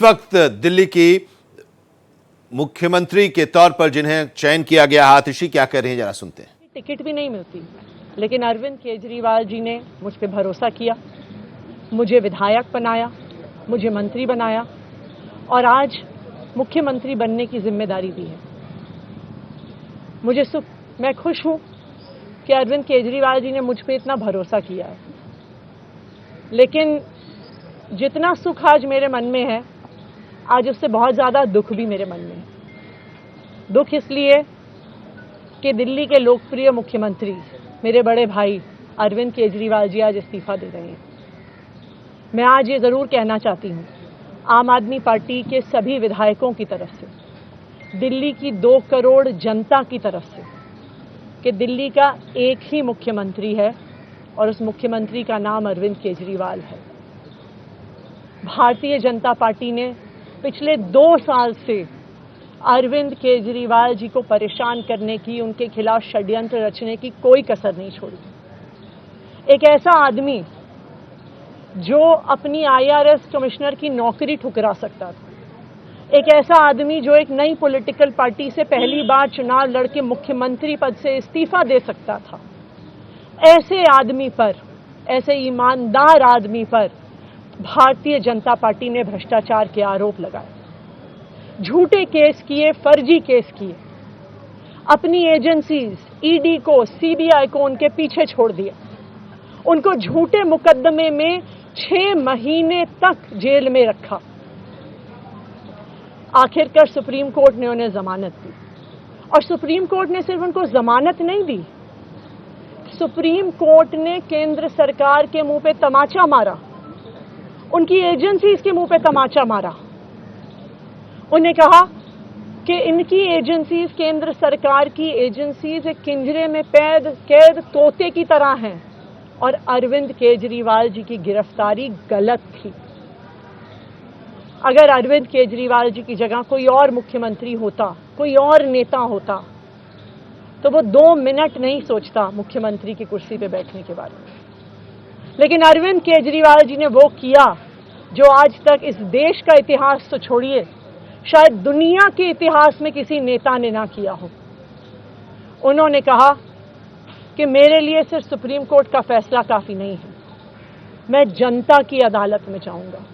इस वक्त दिल्ली की मुख्यमंत्री के तौर पर जिन्हें चयन किया गया, आतिशी क्या कर रही हैं, जरा सुनते हैं। टिकट भी नहीं मिलती, लेकिन अरविंद केजरीवाल जी ने मुझ पे भरोसा किया, मुझे विधायक बनाया, मुझे मंत्री बनाया और आज मुख्यमंत्री बनने की जिम्मेदारी दी है। मैं खुश हूं कि अरविंद केजरीवाल जी ने मुझ पे इतना भरोसा किया है, लेकिन जितना सुख आज मेरे मन में है, आज उससे बहुत ज़्यादा दुख भी मेरे मन में है। दुख इसलिए कि दिल्ली के लोकप्रिय मुख्यमंत्री मेरे बड़े भाई अरविंद केजरीवाल जी आज इस्तीफा दे रहे हैं। मैं आज ये ज़रूर कहना चाहती हूँ आम आदमी पार्टी के सभी विधायकों की तरफ से, दिल्ली की 2 करोड़ जनता की तरफ से, कि दिल्ली का एक ही मुख्यमंत्री है और उस मुख्यमंत्री का नाम अरविंद केजरीवाल है। भारतीय जनता पार्टी ने पिछले 2 साल से अरविंद केजरीवाल जी को परेशान करने की, उनके खिलाफ षड्यंत्र रचने की कोई कसर नहीं छोड़ी। एक ऐसा आदमी जो अपनी IRS कमिश्नर की नौकरी ठुकरा सकता था, एक ऐसा आदमी जो एक नई पॉलिटिकल पार्टी से पहली बार चुनाव लड़के मुख्यमंत्री पद से इस्तीफा दे सकता था, ऐसे आदमी पर, ऐसे ईमानदार आदमी पर भारतीय जनता पार्टी ने भ्रष्टाचार के आरोप लगाए, झूठे केस किए, फर्जी केस किए, अपनी एजेंसीज ED को, CBI को उनके पीछे छोड़ दिया, उनको झूठे मुकदमे में 6 महीने तक जेल में रखा। आखिरकार सुप्रीम कोर्ट ने उन्हें जमानत दी, और सुप्रीम कोर्ट ने सिर्फ उनको जमानत नहीं दी, सुप्रीम कोर्ट ने केंद्र सरकार के मुंह पे तमाचा मारा, उनकी एजेंसीज के मुंह पे तमाचा मारा। उन्हें कहा कि इनकी एजेंसीज, केंद्र सरकार की एजेंसीज एक पिंजरे में कैद तोते की तरह हैं और अरविंद केजरीवाल जी की गिरफ्तारी गलत थी। अगर अरविंद केजरीवाल जी की जगह कोई और मुख्यमंत्री होता, कोई और नेता होता, तो वो 2 मिनट नहीं सोचता मुख्यमंत्री की कुर्सी पे बैठने के बारे में। लेकिन अरविंद केजरीवाल जी ने वो किया जो आज तक इस देश का इतिहास तो छोड़िए, शायद दुनिया के इतिहास में किसी नेता ने ना किया हो। उन्होंने कहा कि मेरे लिए सिर्फ सुप्रीम कोर्ट का फैसला काफी नहीं है, मैं जनता की अदालत में जाऊंगा।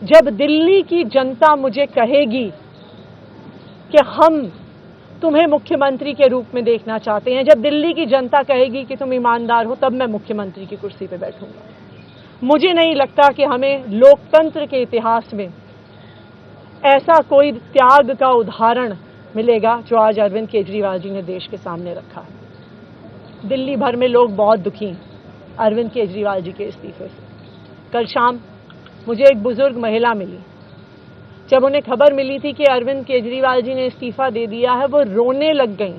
जब दिल्ली की जनता मुझे कहेगी कि हम तुम्हें मुख्यमंत्री के रूप में देखना चाहते हैं, जब दिल्ली की जनता कहेगी कि तुम ईमानदार हो, तब मैं मुख्यमंत्री की कुर्सी पे बैठूंगा। मुझे नहीं लगता कि हमें लोकतंत्र के इतिहास में ऐसा कोई त्याग का उदाहरण मिलेगा जो आज अरविंद केजरीवाल जी ने देश के सामने रखा है। दिल्ली भर में लोग बहुत दुखी हैं अरविंद केजरीवाल जी के इस्तीफे से। कल शाम मुझे एक बुजुर्ग महिला मिली, जब उन्हें खबर मिली थी कि अरविंद केजरीवाल जी ने इस्तीफा दे दिया है, वो रोने लग गई।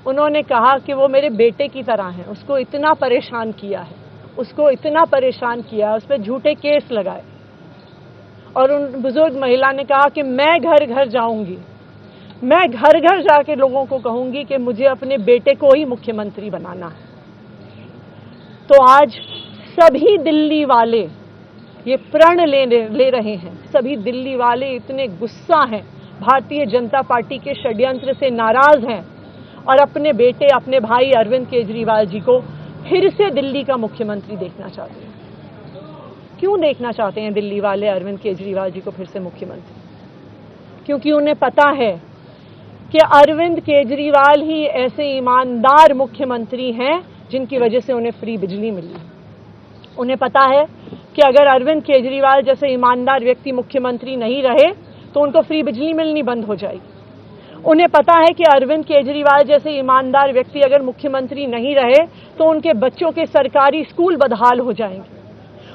उन्होंने कहा कि वो मेरे बेटे की तरह हैं, उसको इतना परेशान किया है, उसको इतना परेशान किया है, उस पर झूठे केस लगाए। और उन बुजुर्ग महिला ने कहा कि मैं घर घर जाऊंगी, मैं घर घर जाके लोगों को कहूंगी कि मुझे अपने बेटे को ही मुख्यमंत्री बनाना है। तो आज सभी दिल्ली वाले ये प्रण ले रहे हैं, सभी दिल्ली वाले इतने गुस्सा हैं, भारतीय जनता पार्टी के षड्यंत्र से नाराज हैं और अपने बेटे, अपने भाई अरविंद केजरीवाल जी को फिर से दिल्ली का मुख्यमंत्री देखना चाहते हैं। क्यों देखना चाहते हैं दिल्ली वाले अरविंद केजरीवाल जी को फिर से मुख्यमंत्री? क्योंकि उन्हें पता है कि अरविंद केजरीवाल ही ऐसे ईमानदार मुख्यमंत्री हैं जिनकी वजह से उन्हें फ्री बिजली मिली। उन्हें पता है कि अगर अरविंद केजरीवाल जैसे ईमानदार व्यक्ति मुख्यमंत्री नहीं रहे तो उनको फ्री बिजली मिलनी बंद हो जाएगी। उन्हें पता है कि अरविंद केजरीवाल जैसे ईमानदार व्यक्ति अगर मुख्यमंत्री नहीं रहे तो उनके बच्चों के सरकारी स्कूल बदहाल हो जाएंगे।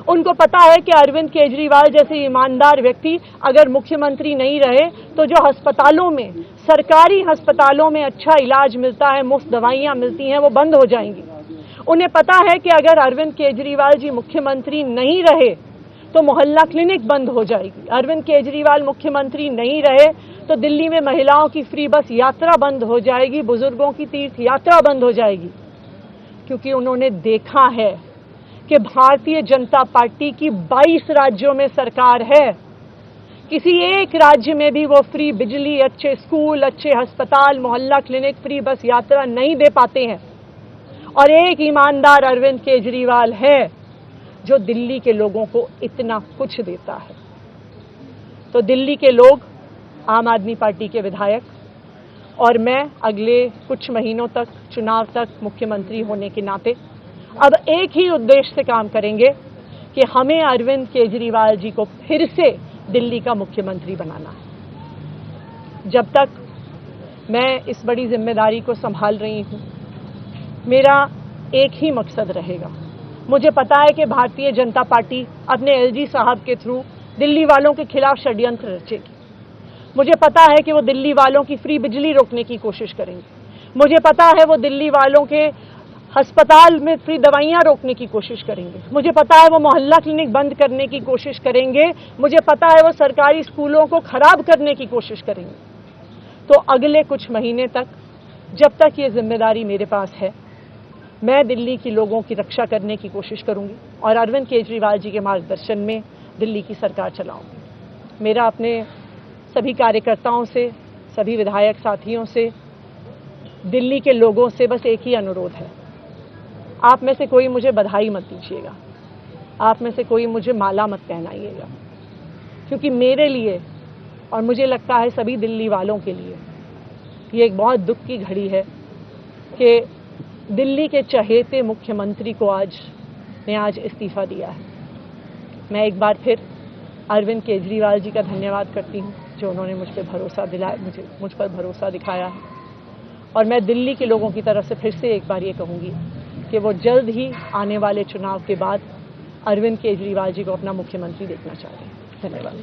उनको पता है कि अरविंद केजरीवाल जैसे ईमानदार व्यक्ति अगर मुख्यमंत्री नहीं रहे तो जो अस्पतालों में, सरकारी अस्पतालों में अच्छा इलाज मिलता है, मुफ्त दवाइयाँ मिलती हैं, वो बंद हो जाएंगी। उन्हें पता है कि अगर अरविंद केजरीवाल जी मुख्यमंत्री नहीं रहे तो मोहल्ला क्लिनिक बंद हो जाएगी। अरविंद केजरीवाल मुख्यमंत्री नहीं रहे तो दिल्ली में महिलाओं की फ्री बस यात्रा बंद हो जाएगी, बुजुर्गों की तीर्थ यात्रा बंद हो जाएगी। क्योंकि उन्होंने देखा है कि भारतीय जनता पार्टी की 22 राज्यों में सरकार है किसी एक राज्य में भी वो फ्री बिजली, अच्छे स्कूल, अच्छे अस्पताल, मोहल्ला क्लिनिक, फ्री बस यात्रा नहीं दे पाते हैं। और एक ईमानदार अरविंद केजरीवाल है जो दिल्ली के लोगों को इतना कुछ देता है। तो दिल्ली के लोग, आम आदमी पार्टी के विधायक और मैं अगले कुछ महीनों तक, चुनाव तक मुख्यमंत्री होने के नाते अब एक ही उद्देश्य से काम करेंगे कि हमें अरविंद केजरीवाल जी को फिर से दिल्ली का मुख्यमंत्री बनाना है। जब तक मैं इस बड़ी जिम्मेदारी को संभाल रही हूं, मेरा एक ही मकसद रहेगा। मुझे पता है कि भारतीय जनता पार्टी अपने एलजी साहब के थ्रू दिल्ली वालों के खिलाफ षड्यंत्र रचेगी। मुझे पता है कि वो दिल्ली वालों की फ्री बिजली रोकने की कोशिश करेंगे। मुझे पता है वो दिल्ली वालों के अस्पताल में फ्री दवाइयां रोकने की कोशिश करेंगे। मुझे पता है वो मोहल्ला क्लिनिक बंद करने की कोशिश करेंगे। मुझे पता है वो सरकारी स्कूलों को खराब करने की कोशिश करेंगे। तो अगले कुछ महीने तक, जब तक ये जिम्मेदारी मेरे पास है, मैं दिल्ली के लोगों की रक्षा करने की कोशिश करूंगी और अरविंद केजरीवाल जी के मार्गदर्शन में दिल्ली की सरकार चलाऊंगी। मेरा अपने सभी कार्यकर्ताओं से, सभी विधायक साथियों से, दिल्ली के लोगों से बस एक ही अनुरोध है, आप में से कोई मुझे बधाई मत दीजिएगा, आप में से कोई मुझे माला मत पहनाइएगा, क्योंकि मेरे लिए और मुझे लगता है सभी दिल्ली वालों के लिए ये एक बहुत दुख की घड़ी है कि दिल्ली के चहेते मुख्यमंत्री को आज इस्तीफा दिया है। मैं एक बार फिर अरविंद केजरीवाल जी का धन्यवाद करती हूँ जो उन्होंने मुझ पर भरोसा दिलाया, मुझ पर भरोसा दिखाया है। और मैं दिल्ली के लोगों की तरफ से फिर से एक बार ये कहूँगी कि वो जल्द ही आने वाले चुनाव के बाद अरविंद केजरीवाल जी को अपना मुख्यमंत्री देखना चाहते हैं। धन्यवाद।